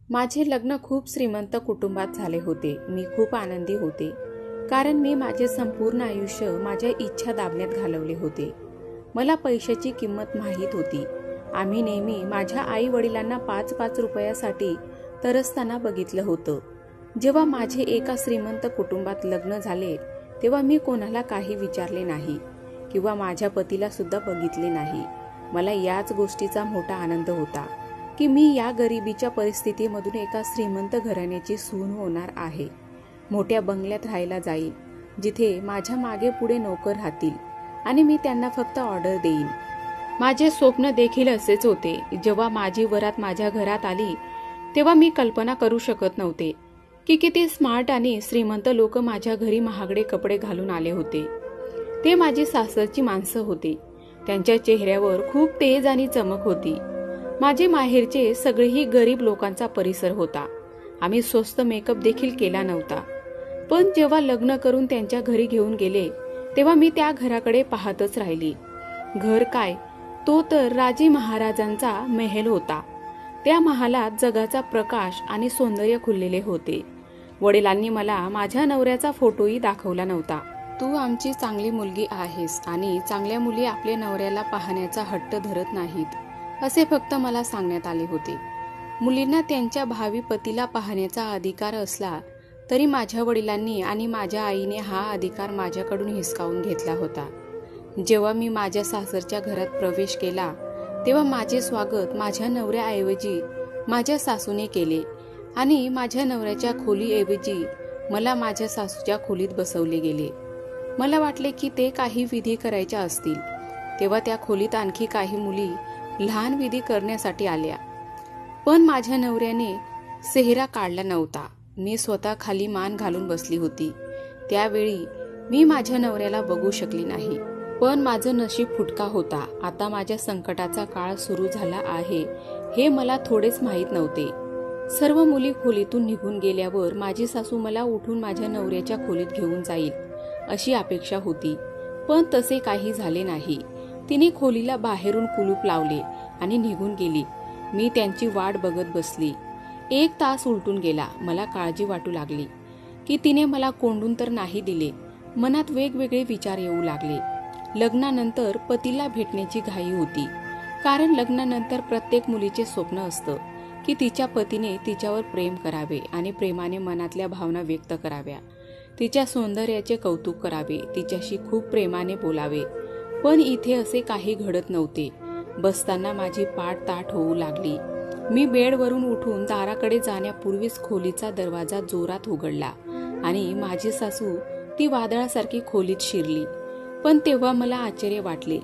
माझे लग्न खूप श्रीमंत कुटुंबात झाले होते. मी खूप आनंदी होते, कारण मी माझे संपूर्ण आयुष्य माझ्या इच्छा दाबण्यात घालवले होते. मला पैशाची किंमत माहीत होती. आम्ही नेहमी माझ्या आई वडिलांना 5-5 रुपयासाठी तरसताना बघितलं होतं. जेव्हा माझे एका श्रीमंत कुटुंबात लग्न झाले तेव्हा मी कोणाला काही विचारले नाही किंवा माझ्या पतीला सुद्धा बघितले नाही. मला याच गोष्टीचा मोठा आनंद होता की मी या गरिबीच्या परिस्थितीमधून एका श्रीमंत घराण्याची सून होणार आहे. मोठ्या बंगल्यात राहायला जाईल, जिथे माझ्या मागे पुढे नोकर राहतील आणि मी त्यांना फक्त ऑर्डर देईन. माझे स्वप्न देखील असेच होते. जेव्हा माझी वरात माझ्या घरात आली तेव्हा मी कल्पना करू शकत नव्हते की किती स्मार्ट आणि श्रीमंत लोक माझ्या घरी महागडे कपडे घालून आले होते. ते माझी सासरची माणसं होती. त्यांच्या चेहऱ्यावर खूप तेज आणि चमक होती. माझे माहेरचे सगळेही गरीब लोकांचा परिसर होता. आम्ही स्वस्त मेकअप देखील केला नव्हता. पण जेव्हा लग्न करून त्यांच्या घरी घेऊन गेले तेव्हा मी त्या घराकडे पाहतच राहिली. घर काय, तो तर राजे महाराजांचा महल होता. त्या महालात जगाचा प्रकाश आणि सौंदर्य खुललेले होते. वडिलांनी मला माझ्या नवऱ्याचा फोटोही दाखवला नव्हता. तू आमची चांगली मुलगी आहेस आणि चांगल्या मुली आपल्या नवऱ्याला पाहण्याचा हट्ट धरत नाहीत, असे फक्त मला सांगण्यात आले होते. मुलींना त्यांच्या भावी पतीला पाहण्याचा अधिकार असला तरी माझ्या वडिलांनी आणि माझ्या आईने हा अधिकार माझ्याकडून हिसकावून घेतला होता. जेव्हा मी माझ्या सासरच्या घरात प्रवेश केला तेव्हा माझे स्वागत माझ्या नवऱ्याऐवजी माझ्या सासूने केले आणि माझ्या नवऱ्याच्या खोलीऐवजी मला माझ्या सासूच्या खोलीत बसवले गेले. मला वाटले की ते काही विधी करायच्या असतील. तेव्हा त्या खोलीत आणखी काही मुली लहान विधी करण्यासाठी आल्या, पण माझ्या नवऱ्याने सेहरा काढला नव्हता. मी स्वतः खाली मान घालून बसली होती. त्यावेळी मी माझ्या नवऱ्याला बघू शकली नाही. पण माझं नशीब फुटका होता. आता माझ्या संकटाचा काळ सुरू झाला आहे हे मला थोडेच माहीत नव्हते. सर्व मुली खोलीतून निघून गेल्यावर माझी सासू मला उठून माझ्या नवऱ्याच्या खोलीत घेऊन जाईल अशी अपेक्षा होती, पण तसे काही झाले नाही. तिने खोलीला बाहेरून कुलूप लावले आणि निघून गेली. मी त्यांची वाट बघत बसली. 1 तास उलटून गेला. मला काळजी वाटू लागली की तिने मला कोंडून तर नाही दिले. मनात वेगवेगळे विचार येऊ लागले. लग्नानंतर पतीला भेटण्याची घाई होती, कारण लग्नानंतर प्रत्येक मुलीचे स्वप्न असतं की तिच्या पतीने तिच्यावर प्रेम करावे आणि प्रेमाने मनातल्या भावना व्यक्त कराव्या, तिच्या सौंदर्याचे कौतुक करावे, तिच्याशी खूप प्रेमाने बोलावे. पण इथे असे काही घडत नव्हते. बसताना माझी पाठ ताठ होऊ लागली. मी बेडवरून उठून दाराकडे जाण्यापूर्वीच खोलीचा दरवाजा जोरात उघडला आणि माझी सासू ती वादळासारखी खोलीत शिरली. पण तेव्हा मला आश्चर्य वाटले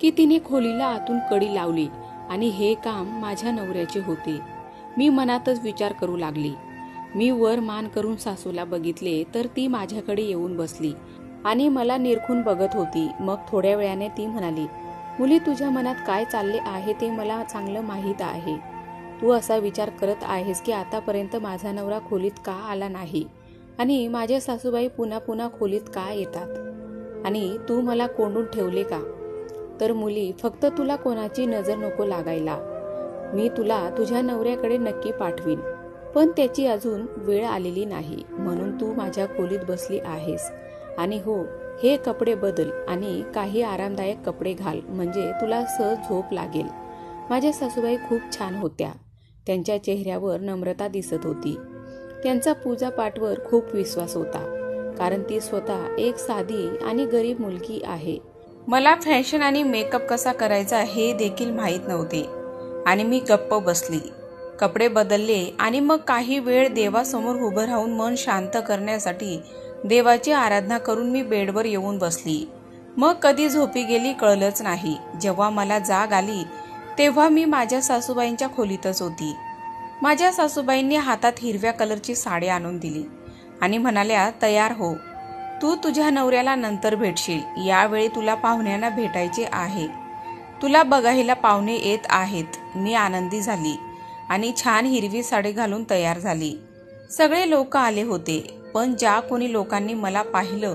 की तिने खोलीला आतून कडी लावली आणि हे काम माझ्या नवऱ्याचे होते. मी मनातच विचार करू लागली. मी वर मान करून सासूला बघितले तर ती माझ्याकडे येऊन बसली आणि मला निरखून बघत होती. मग थोड्या वेळाने ती म्हणाली, मुली, तुझ्या मनात काय चालले आहे ते मला चांगलं माहीत आहे. तू असा विचार करत आहेस की आतापर्यंत माझा नवरा खोलीत का आला नाही आणि माझ्या सासूबाई पुन्हा पुन्हा खोलीत का येतात आणि तू मला कोंडून ठेवले का? तर मुली, फक्त तुला कोणाची नजर नको लागायला. मी तुला तुझ्या नवऱ्याकडे नक्की पाठवीन, पण त्याची अजून वेळ आलेली नाही. म्हणून तू माझ्या खोलीत बसली आहेस. आणि हो, हे कपडे बदल आणि काही आरामदायक कपडे घाल, म्हणजे तुला सहज झोप लागेल. माझ्या सासूबाई खूप छान होत्या. त्यांच्या चेहऱ्यावर नम्रता दिसत होती. त्यांचा पूजापाठवर खूप विश्वास होता, कारण ती स्वतः एक साधी आणि गरीब मुलगी आहे. मला फॅशन आणि मेकअप कसा करायचा हे देखील माहीत नव्हते आणि मी गप्प बसली. कपडे बदलले आणि मग काही वेळ देवासमोर उभं राहून मन शांत करण्यासाठी देवाची आराधना करून मी बेडवर येऊन बसली. मग कधी झोपी गेली कळलंच नाही. जेव्हा मला जाग आली तेव्हा मी माझ्या सासूबाईंच्या खोलीतच होती. माझ्या सासूबाईंनी हातात हिरव्या कलरची साडी आणून दिली आणि म्हणाल्या, तयार हो, तू तुझ्या नवऱ्याला नंतर भेटशील. यावेळी तुला पाहुण्यांना भेटायचे आहे. तुला बघायला पाहुणे येत आहेत. मी आनंदी झाली आणि छान हिरवी साडी घालून तयार झाली. सगळे लोक आले होते, पण ज्या कोणी लोकांनी मला पाहिलं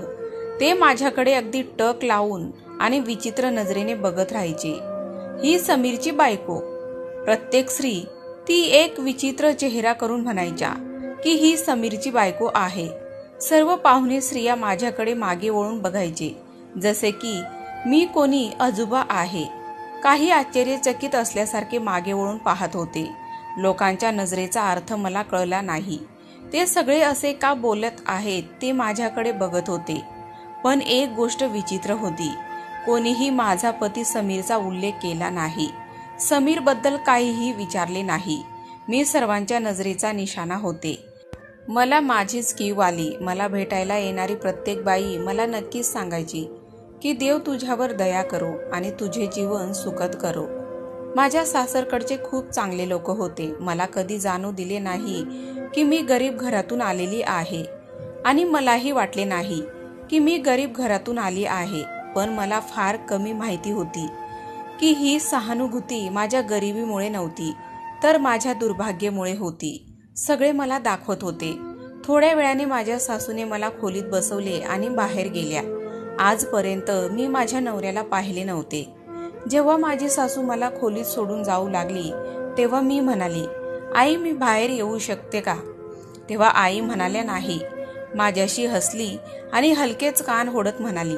ते माझ्याकडे अगदी टक लावून आणि विचित्र नजरेने बघत राहायचे. ही समीरची बायको. प्रत्येक स्त्री ती एक विचित्र चेहरा करून म्हणायच्या की ही समीरची बायको आहे. सर्व पाहुणे स्त्रिया माझ्याकडे मागे वळून बघायचे, जसे की मी कोणी आजोबा आहे. काही आश्चर्यचकित असल्यासारखे मागे वळून पाहत होते. लोकांच्या नजरेचा अर्थ मला कळला नाही. ते सगळे असे का बोलत आहेत ते माझ्याकडे बघत होते. पण एक गोष्ट विचित्र होती, कोणीही माझा पती समीरचा उल्लेख केला नाही. समीरबद्दल काहीही विचारले नाही. मी सर्वांच्या नजरेचा निशाणा होते. मला माझीच कीव आली. मला भेटायला येणारी प्रत्येक बाई मला नक्कीच सांगायची की देव तुझ्यावर दया करो आणि तुझे जीवन सुखद करो. माझ्या सासरकडचे खूप चांगले लोक होते. मला कधी जाणू दिले नाही की मी गरीब घरातून आलेली आहे आणि मलाही वाटले नाही की मी गरीब घरातून आली आहे. पण मला फार कमी माहिती होती की ही सहानुभूती माझ्या गरिबीमुळे नव्हती, तर माझ्या दुर्भाग्यामुळे होती. सगळे मला दाखवत होते. थोड्या वेळाने माझ्या सासूने मला खोलीत बसवले आणि बाहेर गेल्या. आजपर्यंत मी माझ्या नवऱ्याला पाहिले नव्हते. जेव्हा माझी सासू मला खोलीत सोडून जाऊ लागली तेव्हा मी म्हणाली, आई मी बाहेर येऊ शकते का? तेव्हा आई म्हणाल्या नाही. माझ्याशी हसली आणि हलकेच कान ओढत म्हणाली,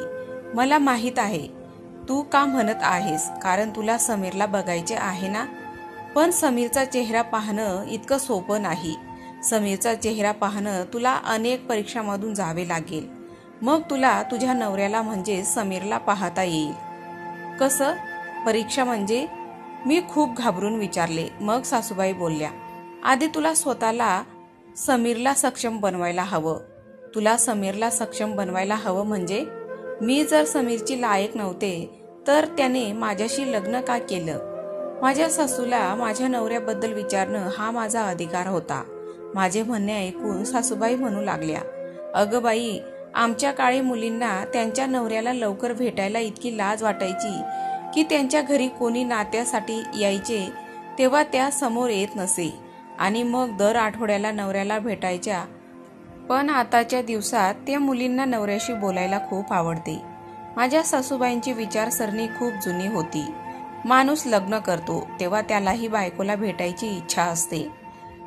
मला माहीत आहे तू का म्हणत आहेस, कारण तुला समीरला बघायचे आहे ना. पण समीरचा चेहरा पाहणं इतकं सोपं नाही. समीरचा चेहरा पाहणं तुला अनेक परीक्षांमधून जावे लागेल. मग तुला तुझ्या नवऱ्याला म्हणजे समीरला पाहता येईल. कसं? परीक्षा म्हणजे? मी खूप घाबरून विचारले. मग सासूबाई बोलल्या, आधी तुला स्वतःला समीरला सक्षम बनवायला हवं. तुला समीरला सक्षम बनवायला हवं म्हणजे? मी जर समीरची लायक नव्हते तर त्याने माझ्याशी लग्न का केलं? माझ्या सासूला माझ्या नवऱ्याबद्दल विचारणं हा माझा अधिकार होता. माझे म्हणणे ऐकून सासूबाई म्हणू लागल्या, अगं बाई, आमच्या काळी मुलींना त्यांच्या नवऱ्याला लवकर भेटायला इतकी लाज वाटायची की त्यांच्या घरी कोणी नात्यासाठी यायचे तेव्हा त्या समोर येत नसे आणि मग दर आठवड्याला नवऱ्याला भेटायच्या. पण आताच्या दिवसात त्या मुलींना नवऱ्याशी बोलायला खूप आवडते. माझ्या सासूबाईंची विचारसरणी खूप जुनी होती. माणूस लग्न करतो तेव्हा त्यालाही बायकोला भेटायची इच्छा असते.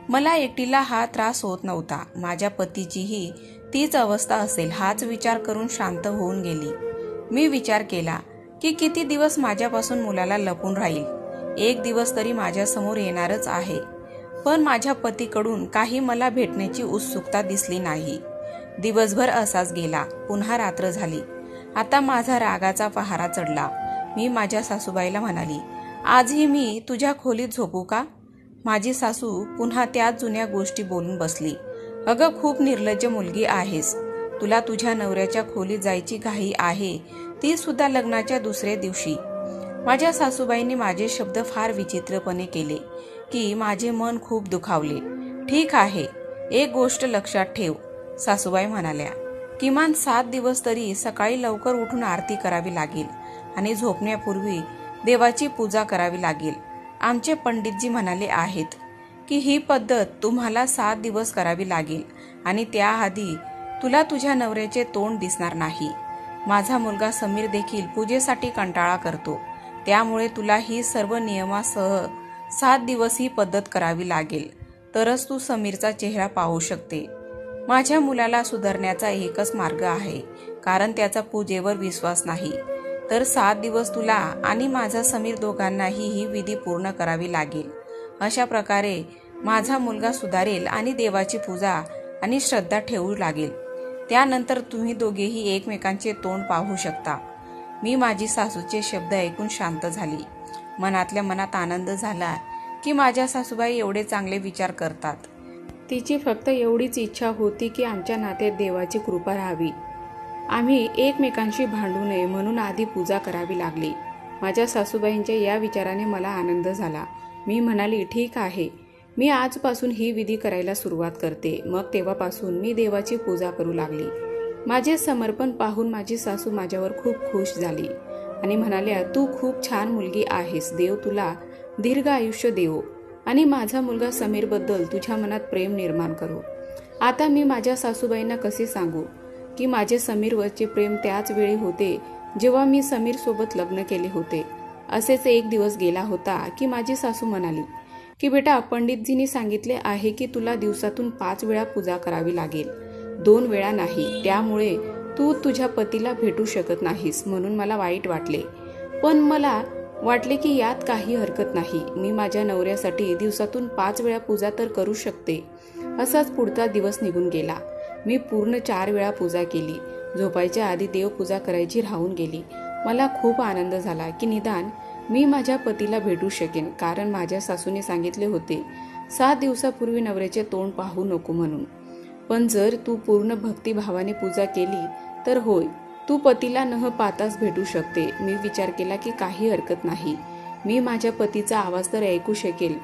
मला एकटीला हा त्रास होत नव्हता. माझ्या पतीचीही तीच अवस्था असेल हाच विचार करून शांत होऊन गेली. मी विचार केला की किती दिवस माझ्यापासून मुलाला लपून राहील. एक दिवस तरी माझ्यासमोर येणारच आहे. पण माझ्या पतीकडून काही मला भेटण्याची उत्सुकता दिसली नाही. दिवसभर असाच गेला. पुन्हा रात्र झाली. आता माझा रागाचा पहारा चढला. मी माझ्या सासूबाईला म्हणाली, आजही मी तुझ्या खोलीत झोपू का? माझी सासू पुन्हा त्याच जुन्या गोष्टी बोलून बसली. अगं खूप निर्लज्ज मुलगी आहेस. तुला तुझ्या नवऱ्याच्या खोलीत जायची घाई आहे, ती सुद्धा लग्नाच्या दुसऱ्या दिवशी. माझ्या सासूबाईंनी माझे शब्द फार विचित्रपणे केले की माझे मन खूप दुखावले. ठीक आहे, एक गोष्ट लक्षात ठेव, सासूबाई म्हणाल्या, किमान 7 दिवस तरी सकाळी लवकर उठून आरती करावी लागेल आणि झोपण्यापूर्वी देवाची पूजा करावी लागेल. आमचे पंडितजी म्हणाले आहेत की ही पद्धत तुम्हाला 7 दिवस करावी लागेल आणि त्याआधी तुला तुझ्या नवऱ्याचे तोंड दिसणार नाही. माझा मुलगा समीर देखील पूजेसाठी कंटाळा करतो, त्यामुळे तुला ही सर्व नियमासह 7 दिवस ही पद्धत करावी लागेल, तरच तू समीरचा चेहरा पाहू शकते. माझ्या मुलाला सुधारण्याचा एकच मार्ग आहे, कारण त्याचा पूजेवर विश्वास नाही. तर 7 दिवस तुला आणि माझा समीर दोघांनाही ही विधी पूर्ण करावी लागेल. अशा प्रकारे माझा मुलगा सुधारेल आणि देवाची पूजा आणि श्रद्धा ठेवू लागेल. त्यानंतर तुम्ही दोघेही एकमेकांचे तोंड पाहू शकता. मी माझी सासूचे शब्द ऐकून शांत झाली. मनातल्या मनात आनंद झाला की माझ्या सासूबाई एवढे चांगले विचार करतात. तिची फक्त एवढीच इच्छा होती की आमच्या नात्यात देवाची कृपा राहावी. आम्ही एकमेकांशी भांडू नये म्हणून आधी पूजा करावी लागली. माझ्या सासूबाईंच्या या विचाराने मला आनंद झाला. मी म्हणाली, ठीक आहे, मी आजपासून ही विधी करायला सुरुवात करते. मग तेव्हापासून मी देवाची पूजा करू लागली. माझे समर्पण पाहून माझी सासू माझ्यावर खूप खुश झाली आणि म्हणाल्या, तू खूप छान मुलगी आहेस. देव तुला दीर्घ आयुष्य देवो आणि माझा मुलगा समीरबद्दल तुझ्या मनात प्रेम निर्माण करो. आता मी माझ्या सासूबाईंना कसे सांगू की माझे समीरवरचे प्रेम त्याच वेळी होते जेव्हा मी समीर सोबत लग्न केले होते. असेच एक दिवस गेला होता की माझी सासू म्हणाली, की बेटा, पंडितजींनी सांगितले आहे की तुला दिवसातून 5 वेळा पूजा करावी लागेल, 2 वेळा नाही. त्यामुळे तू तुझ्या पतीला भेटू शकत नाहीस. म्हणून मला वाईट वाटले, पण मला वाटले की यात काही हरकत नाही. मी माझ्या नवऱ्यासाठी दिवसातून 5 वेळा पूजा तर करू शकते. असाच पुढचा दिवस निघून गेला. मी पूर्ण 4 वेळा पूजा केली. झोपायच्या आधी देवपूजा करायची राहून गेली. मला खूप आनंद झाला की निदान मी माझ्या पतीला भेटू शकेन, कारण माझ्या सासूने सांगितले होते 7 दिवसापूर्वी नवऱ्याचे तोंड पाहू नको म्हणून. पण जर तू पूर्ण भक्तिभावाने पूजा केली तर होय, तू पतीला न पाहताच भेटू शकते. मी विचार केला की काही हरकत नाही. मी माझ्या पतीचा आवाज तर ऐकू शकेल,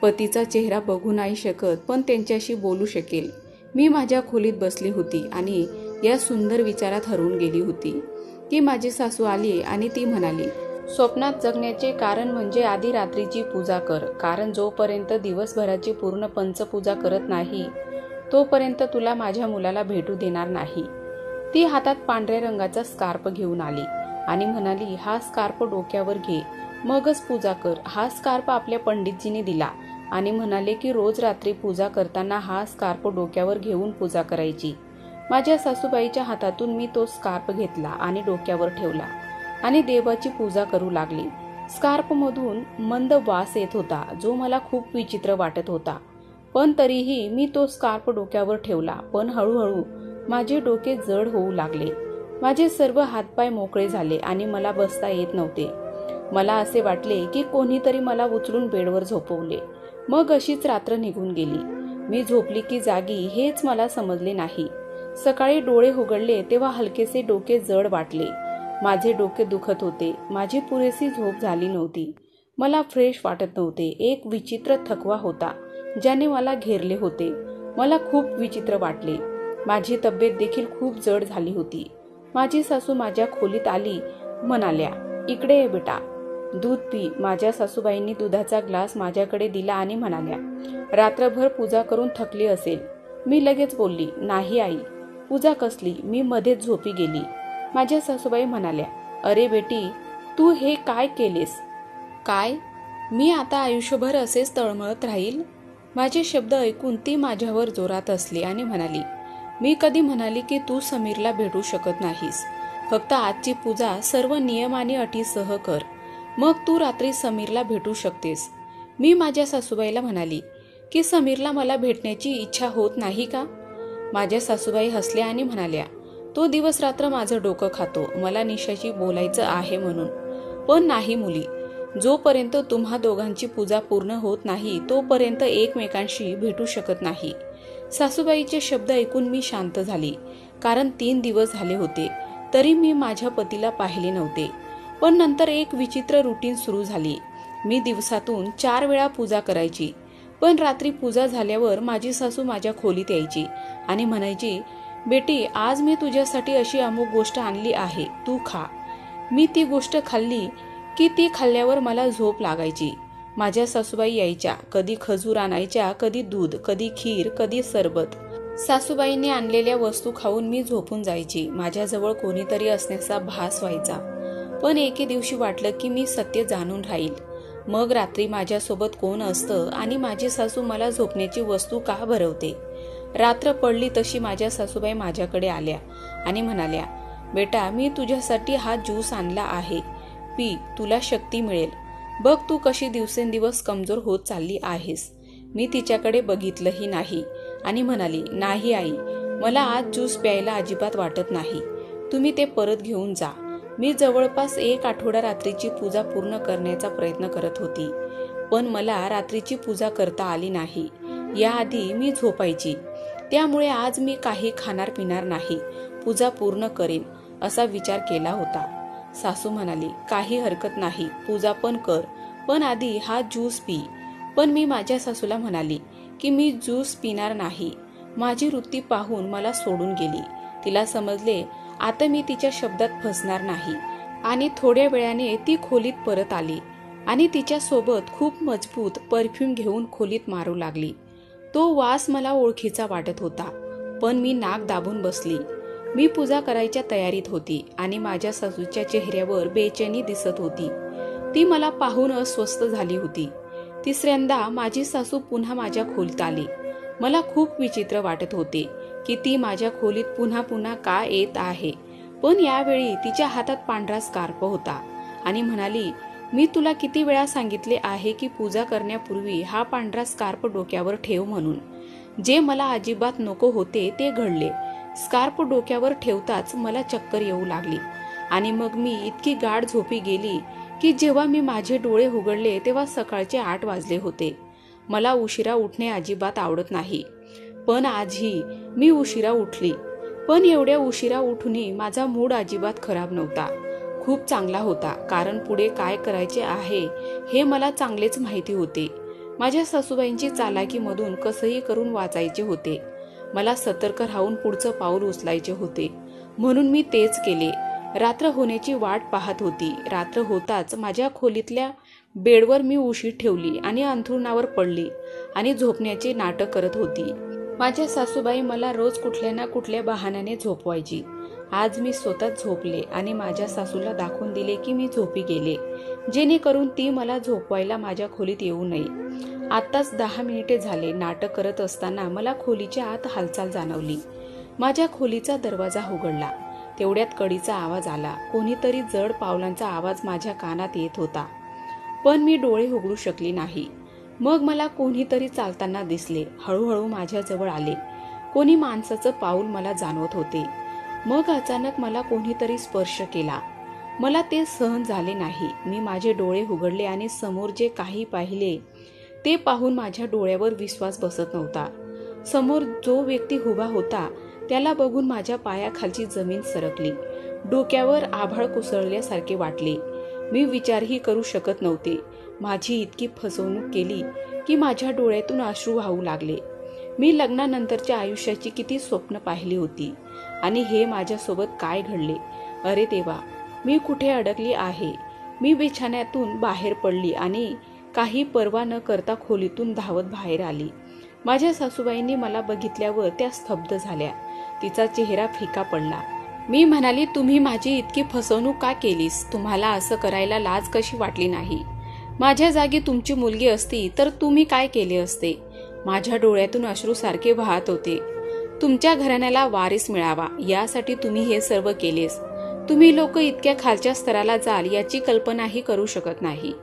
पतीचा चेहरा बघू नाही शकत, पण त्यांच्याशी बोलू शकेल. मी माझ्या खोलीत बसली होती आणि या सुंदर विचारात हरवून गेली होती की माझी सासू आली आणि ती म्हणाली, स्वप्नात जगण्याचे कारण म्हणजे आधी रात्रीची पूजा कर, कारण जोपर्यंत दिवसभराची पूर्ण पंचपूजा करत नाही तोपर्यंत तुला माझ्या मुलाला भेटू देणार नाही. ती हातात पांढऱ्या रंगाचा स्कार्फ घेऊन आली आणि म्हणाली, हा स्कार्फ डोक्यावर घे, मगच पूजा कर. हा स्कार्फ आपल्या पंडितजींनी दिला आणि म्हणाले की रोज रात्री पूजा करताना हा स्कार्फ डोक्यावर घेऊन पूजा करायची. माझ्या सासूबाईच्या हातातून मी तो स्कार्फ घेतला आणि डोक्यावर ठेवला आणि देवाची पूजा करू लागली. स्कार्फमधून मंद वास येत होता, जो मला खूप विचित्र वाटत होता. पण तरीही मी तो स्कार्फ डोक्यावर ठेवला. पण हळूहळू माझे डोके जड होऊ लागले. माझे सर्व हातपाय मोकळे झाले आणि मला बसता येत नव्हते. मला असे वाटले की कोणीतरी मला उचलून बेडवर झोपवले. मग अशीच रात्र निघून गेली. मी झोपली की जागी हेच मला समजले नाही. सकाळी डोळे उघडले तेव्हा हलकेसे डोके जड वाटले. माझे डोके दुखत होते. माझी पुरेशी झोप झाली नव्हती. मला फ्रेश वाटत नव्हते. एक विचित्र थकवा होता ज्याने मला घेरले होते. मला खूप विचित्र वाटले. माझी तब्येत देखील खूप जड झाली होती. माझी सासू माझ्या खोलीत आली, म्हणाल्या, इकडे ये बेटा, दूध पी. माझ्या सासूबाईंनी दुधाचा ग्लास माझ्याकडे दिला आणि म्हणाल्या, रात्रभर पूजा करून थकली असेल. मी लगेच बोलली, नाही आई, पूजा कसली, मी मध्येच झोपी गेली. माझ्या सासूबाई म्हणाल्या, अरे बेटी, तू हे काय केलेस? काय, मी आता आयुष्यभर असेच तळमळत राहील? माझे शब्द ऐकून ती माझ्यावर जोरात हसली आणि म्हणाली, मी कधी म्हणाली की तू समीरला भेटू शकत नाहीस? फक्त आजची पूजा सर्व नियम आणि अटीसह कर, मग तू रात्री समीरला भेटू शकतेस. मी माझ्या सासूबाईला म्हणाली की समीरला मला भेटण्याची इच्छा होत नाही का? माझ्या सासूबाई हसल्या आणि म्हणाल्या, तो दिवस रात्र माझं डोकं खातो, मला निशाशी बोलायचं आहे म्हणून. पण नाही मुली, जोपर्यंत तुम्हा दोघांची पूजा पूर्ण होत नाही तोपर्यंत एकमेकांशी भेटू शकत नाही. सासूबाईचे शब्द ऐकून मी शांत झाली, कारण 3 दिवस झाले होते तरी मी माझ्या पतीला पाहिले नव्हते. पण नंतर एक विचित्र रुटीन सुरू झाली. मी दिवसातून 4 वेळा पूजा करायची. पण रात्री पूजा झाल्यावर माझी सासू माझ्या खोलीत यायची आणि म्हणायची, बेटी, आज मी तुझ्यासाठी अशी अमुक गोष्ट आणली आहे, तू खा. मी ती गोष्ट खाल्ली की ती खाल्ल्यावर मला झोप लागायची. माझ्या सासूबाई यायच्या, कधी खजूर आणायच्या, कधी दूध, कधी खीर, कधी सरबत. सासूबाईंनी आणलेल्या वस्तू खाऊन मी झोपून जायची. माझ्याजवळ कोणीतरी असण्याचा भास व्हायचा. पण एके दिवशी वाटलं की मी सत्य जाणून राहील. मग रात्री माझ्यासोबत कोण असतं आणि माझी सासू मला झोपण्याची वस्तू का भरवते? रात्र पडली तशी माझ्या सासूबाई माझ्याकडे आल्या आणि म्हणाल्या, बेटा, मी तुझ्यासाठी हा ज्यूस आणला आहे, पी, तुला शक्ती मिळेल. बघ तू कशी दिवसेंदिवस कमजोर होत चालली आहेस. मी तिच्याकडे बघितलंही नाही आणि म्हणाली, नाही आई, मला आज ज्यूस प्यायला अजिबात वाटत नाही, तुम्ही ते परत घेऊन जा. मी जवळपास 1 आठवडा रात्रीची पूजा पूर्ण करण्याचा प्रयत्न करत होती, पण मला रात्रीची पूजा करता आली नाही. याआधी मी झोपायची, त्यामुळे आज मी काही खाणार पिणार नाही, पूजा पूर्ण करेन असा विचार केला होता. सासू म्हणाली, काही हरकत नाही, पूजा पण कर, पण आधी हा ज्यूस पी. पण मी माझ्या सासूला म्हणाली की मी ज्यूस पिणार नाही. माझी वृत्ती पाहून मला सोडून गेली. तिला समजले आता मी तिच्या शब्दात फसणार नाही आणि थोड्या वेळाने ती खोलीत परत आली आणि तिच्या सोबत खूप मजबूत परफ्यूम घेऊन खोलीत मारू लागली. तो वास मला ओळखीचा वाटत होता, पण मी नाक दाबून बसली. मी पूजा करायच्या तयारीत होती आणि माझ्या सासूच्या चेहऱ्यावर बेचैनी दिसत होती. ती मला पाहून अस्वस्थ झाली होती. तिसऱ्यांदा माझी सासू पुन्हा माझ्या खोलीत आली. मला खूप विचित्र वाटत होते की ती माझ्या खोलीत पुन्हा पुन्हा का येत आहे. पण यावेळी तिच्या हातात पांढरा स्कार्फ होता आणि म्हणाली, मी तुला किती वेळा सांगितले आहे की पूजा करण्यापूर्वी हा पांढरा स्कार्फ डोक्यावर ठेव म्हणून. जे मला अजिबात नको होते ते घडले. स्कार्फ डोक्यावर ठेवताच मला चक्कर येऊ लागली आणि मग मी इतकी गाढ झोपी गेली की जेव्हा मी माझे डोळे उघडले तेव्हा सकाळचे 8 वाजले होते. मला उशिरा उठणे अजिबात आवडत नाही, पण आजही मी उशिरा उठली. पण एवढ्या उशिरा उठूनही माझा मूड अजिबात खराब नव्हता, खूप चांगला होता. कारण पुढे काय करायचे आहे हे मला चांगलेच माहिती होते. माझ्या सासूबाईंची चालाकीमधून कसंही करून वाचायचे होते. मला सतर्क राहून पुढचं पाऊल उचलायचे होते, म्हणून मी तेच केले. रात्र होण्याची वाट पाहत होती. रात्र होताच माझ्या खोलीतल्या बेडवर मी उशी ठेवली आणि अंथरुणावर पडली आणि झोपण्याचे नाटक करत होती. माझ्या सासूबाई मला रोज कुठल्या ना कुठल्या बहाण्याने झोपवायची. आज मी स्वतः झोपले आणि माझ्या सासूला दाखवून दिले की मी झोपी गेले, जेणेकरून ती मला झोपवायला माझ्या खोलीत येऊ नये. आत्ताच 10 मिनिटे झाले. नाटक करत असताना मला खोलीच्या आत हालचाल जाणवली. माझ्या खोलीचा दरवाजा उघडला. तेवढ्यात कडीचा आवाज आला. कोणीतरी जड पावलांचा आवाज माझ्या कानात येत होता, पण मी डोळे उघडू शकली नाही. मग मला कोणीतरी चालताना दिसले. हळूहळू माझ्या जवळ आले. कोणी माणसाचं पाऊल मला जाणवत होते. मग अचानक मला कोणीतरी स्पर्श केला. मला ते सहन झाले नाही. मी माझे डोळे उघडले आणि समोर जे काही पाहिले ते पाहून माझ्या डोळ्यावर विश्वास बसत नव्हता. समोर जो व्यक्ती उभा होता त्याला बघून माझ्या पायाखालची जमीन सरकली. डोक्यावर आभाळ कोसळल्यासारखे वाटले. मी विचारही करू शकत नव्हते. माझी इतकी फसवणूक केली की माझ्या डोळ्यातून अश्रू वाहू लागले. मी लग्नानंतरच्या आयुष्याची किती स्वप्न पाहिली होती आणि हे माझ्यासोबत काय घडले. अरे देवा, मी कुठे अडकली आहे. मी बिछाण्यातून बाहेर पडली आणि काही पर्वा न करता खोलीतून धावत बाहेर आली. माझ्या सासूबाईंनी मला बघितल्यावर त्या स्तब्ध झाल्या. तिचा चेहरा फिका पडला. मी म्हणाली, तुम्ही माझी इतकी फसवणूक का केलीस? तुम्हाला असं करायला लाज कशी वाटली नाही? माझ्या जागी तुमची मुलगी असती तर तुम्ही काय केले असते? माझ्या डोळ्यातून अश्रूसारखे वाहत होते. तुमच्या घराण्याला वारीस मिळावा यासाठी तुम्ही हे सर्व केलेस. तुम्ही लोक इतक्या खालच्या स्तराला जाल याची कल्पनाही करू शकत नाही.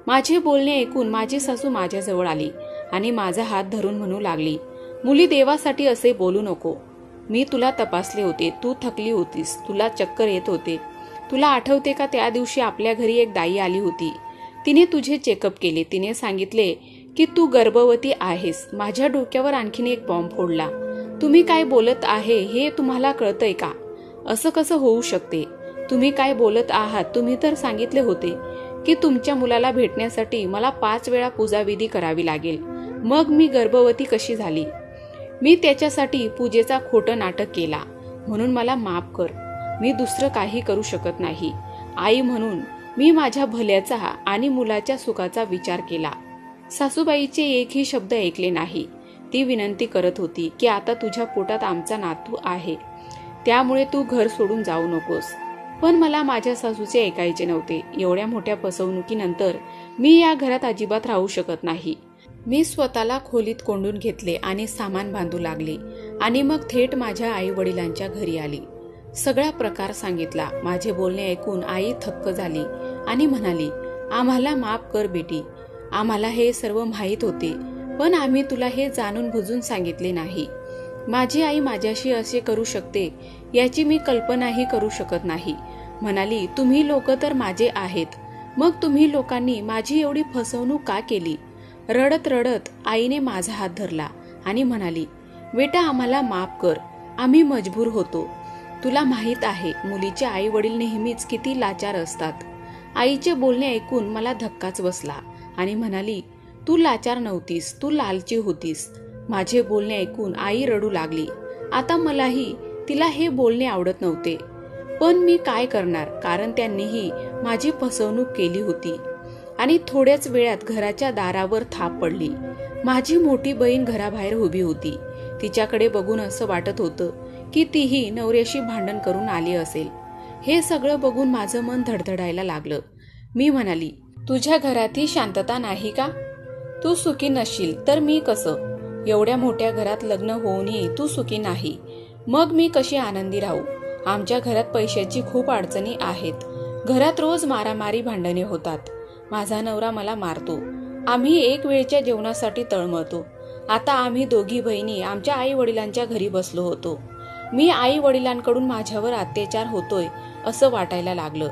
माझे बोलणे ऐकून माझी सासू माझ्याजवळ आली आणि माझा हात धरून म्हणू लागली, मुली, देवासाठी असे बोलू नको. मी तुला तपासले होते. तू थकली होतीस. तुला चक्कर येत होते. तुला आठवते का त्या दिवशी आपल्या घरी एक दाई आली होती. तिने तुझे चेकअप केले. तिने सांगितले की तू गर्भवती आहेस. माझ्या डोक्यावर आणखीन एक बॉम्ब फोडला. तुम्ही काय बोलत आहे हे तुम्हाला कळतंय का? असं कसं होऊ शकते? तुम्ही काय बोलत आहात? तुम्ही तर सांगितले होते की तुमच्या मुलाला भेटण्यासाठी मला 5 वेळा पूजाविधी करावी लागेल. मग मी गर्भवती कशी झाली? मी त्याच्यासाठी पूजेचा खोटं नाटक केला, म्हणून मला माफ कर. मी दुसरं काही करू शकत नाही. आई म्हणून मी माझ्या भल्याचा आणि मुलाच्या सुखाचा विचार केला. सासूबाईचे एकही शब्द ऐकले नाही. ती विनंती करत होती की आता तुझ्या पोटात आमचा नातू आहे, त्यामुळे तू घर सोडून जाऊ नकोस. पण मला माझ्या सासूचे ऐकायचे नव्हते. एवढ्या मोठ्या फसवणुकीनंतर मी या घरात अजिबात राहू शकत नाही. मी स्वतःला खोलीत कोंडून घेतले आणि सामान बांधू लागले आणि मग थेट माझ्या आई वडिलांच्या घरी आली. सगळा प्रकार सांगितला. माझे बोलणे ऐकून आई थक्क झाली आणि म्हणाली, आम्हाला माफ कर बेटी. आम्हाला हे सर्व माहीत होते, पण आम्ही तुला हे जाणून बुजून सांगितले नाही. माझी आई माझ्याशी असे करू शकते याची मी कल्पनाही करू शकत नाही. म्हणाली, तुम्ही लोक तर माझे आहेत, मग तुम्ही लोकांनी माझी एवढी फसवणूक का केली? रडत रडत आईने माझा हात धरला आणि म्हणाली, बेटा, आम्हाला माफ कर. आम्ही मजबूर होतो. तुला माहीत आहे मुलीचे आई वडील नेहमीच किती लाचार असतात. आईचे बोलणे ऐकून मला धक्काच बसला आणि म्हणाली, तू लाचार नव्हतीस, तू लालची होतीस. माझे बोलणे ऐकून आई रडू लागली. आता मलाही तिला हे बोलणे आवडत नव्हते, पण मी काय करणार, कारण त्यांनीही माझी फसवणूक केली होती. आणि थोड्याच वेळात घराच्या दारावर थाप पडली. माझी मोठी बहीण घराबाहेर उभी होती. तिच्याकडे बघून असं वाटत होतं की तीही नवऱ्याशी भांडण करून आली असेल. हे सगळं बघून माझं मन धडधडायला लागलं. मी म्हणाली, तुझ्या घरातही शांतता नाही का? तू सुखी नसशील तर मी कसं? एवढ्या मोठ्या घरात लग्न होऊनही तू सुखी नाही, मग मी कशी आनंदी राहू? आमच्या घरात पैशाची खूप अडचणी आहेत. घरात रोज मारामारी भांडणे होतात. माझा नवरा मला मारतो. आम्ही एक वेळच्या जेवणासाठी तळमळतो. आता आम्ही दोघी बहिणी आमच्या आई वडिलांच्या घरी बसलो होतो. मी आई वडिलांकडून माझ्यावर अत्याचार होतोय असं वाटायला लागलं.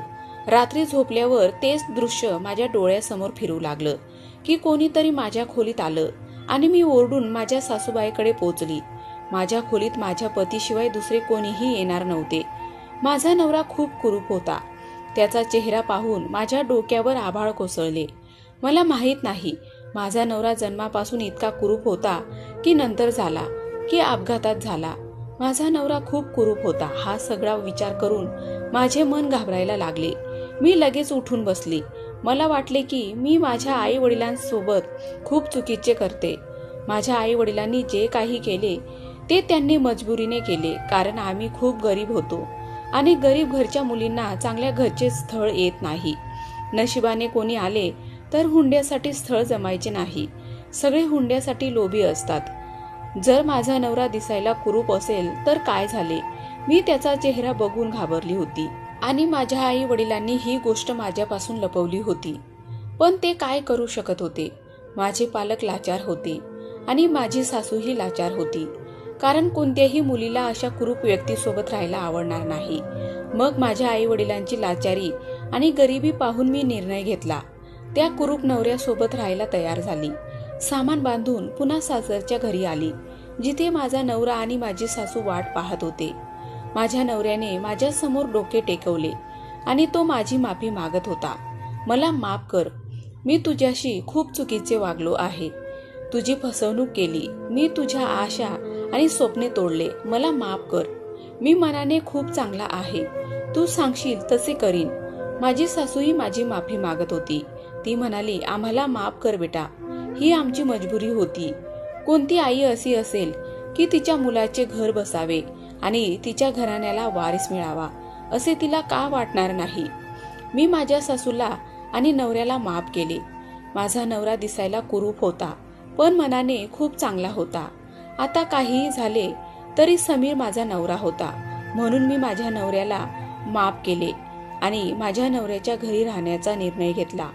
रात्री झोपल्यावर तेच दृश्य माझ्या डोळ्यासमोर फिरू लागलं की कोणीतरी माझ्या खोलीत आलं आणि मी ओरडून माझ्या सासूबाईकडे पोचली. माझ्या खोलीत माझ्या पतीशिवाय दुसरे कोणीही येणार नव्हते. माझा नवरा खूप कुरूप होता. त्याचा चेहरा पाहून माझ्या डोक्यावर आभाळ कोसळले. मला माहीत नाही माझा नवरा जन्मापासून इतका कुरूप होता की नंतर झाला की अपघातात झाला. माझा नवरा खूप कुरूप होता. हा सगळा विचार करून माझे मन घाबरायला लागले. मी लगेच उठून बसली. मला वाटले की मी माझ्या आई वडिलांसोबत खूप चुकीचे करते. माझ्या आई वडिलांनी जे काही केले ते त्यांनी मजबुरीने केले, कारण आम्ही खूप गरीब होतो आणि गरीब घरच्या मुलींना चांगल्या घरचे स्थळ येत नाही. नशिबाने कोणी आले तर हुंड्यासाठी स्थळ जमायचे नाही. सगळे हुंड्यासाठी लोभी असतात. जर माझा नवरा दिसायला कुरूप असेल तर काय झाले? मी त्याचा चेहरा बघून घाबरली होती आणि माझ्या आई वडिलांनी ही गोष्ट माझ्यापासून लपवली होती. पण ते काय करू शकत होते? माझे पालक लाचार होते आणि माझी सासूही लाचार होती, कारण कोणत्याही मुलीला अशा कुरूप व्यक्तीसोबत राहायला आवडणार नाही. मग माझ्या आई वडिलांची लाचारी आणि गरिबी पाहून मी निर्णय घेतला. त्या कुरूप नवऱ्यासोबत राहायला तयार झाली. सामान बांधून पुन्हा सासरच्या घरी आली, जिथे माझा नवरा आणि माझी सासू वाट पाहत होते. माझ्या नवऱ्याने माझ्या समोर डोके टेकवले आणि तो माझी माफी मागत होता. मला माफ कर. मी तुझ्याशी खूप चुकीचे वागलो आहे. तुझी फसवणूक केली. मी तुझ्या आशा आणि स्वप्ने तोडले. मला माफ कर. मी मनाने खूप चांगला आहे. तू सांगशील तसे करीन. माझी सासूही माझी माफी मागत होती. ती म्हणाली, आम्हाला माफ कर बेटा. ही आमची मजबुरी होती. कोणती आई अशी असेल की तिच्या मुलाचे घर बसावे आणि तिच्या घराण्याला वारीस मिळावा असे तिला का वाटणार नाही? मी माझ्या सासूला आणि नवऱ्याला माफ केले. माझा नवरा दिसायला कुरूप होता, पण मनाने खूप चांगला होता. आता काहीही झाले तरी समीर माझा नवरा होता, म्हणून मी माझ्या नवऱ्याला माफ केले आणि माझ्या नवऱ्याच्या घरी राहण्याचा निर्णय घेतला.